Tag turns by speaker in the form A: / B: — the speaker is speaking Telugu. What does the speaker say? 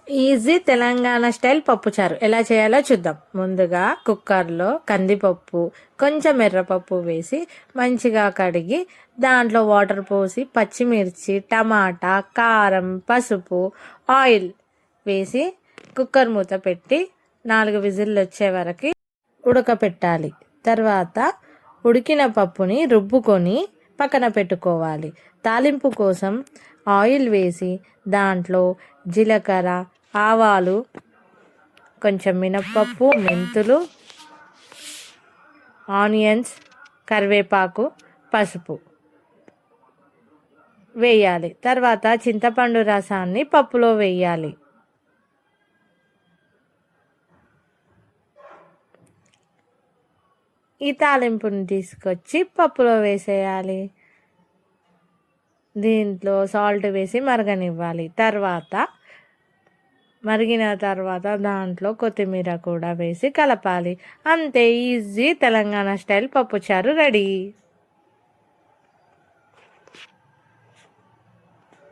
A: ఈజీ తెలంగాణ స్టైల్ పప్పుచారు ఎలా చేయాలో చూద్దాం. ముందుగా కుక్కర్లో కందిపప్పు, కొంచెం ఎర్రపప్పు వేసి మంచిగా కడిగి దాంట్లో వాటర్ పోసి పచ్చిమిర్చి, టమాటా, కారం, పసుపు, ఆయిల్ వేసి కుక్కర్ మూత పెట్టి 4 విజిల్లు వచ్చే వరకు ఉడకపెట్టాలి. తర్వాత ఉడికిన పప్పుని రుబ్బుకొని పక్కన పెట్టుకోవాలి. తాలింపు కోసం ఆయిల్ వేసి దాంట్లో జీలకర్ర, ఆవాలు, కొంచెం మినప్పప్పు, మెంతులు, ఆనియన్స్, కరివేపాకు, పసుపు వేయాలి. తర్వాత చింతపండు రసాన్ని పప్పులో వేయాలి. ఈ తాలింపుని తీసుకొచ్చి పప్పులో వేసేయాలి. దీంట్లో సాల్ట్ వేసి మరగనివ్వాలి. మరిగిన తర్వాత దాంట్లో కొత్తిమీర కూడా వేసి కలపాలి. అంతే, ఈజీ తెలంగాణ స్టైల్ పప్పుచారు రెడీ.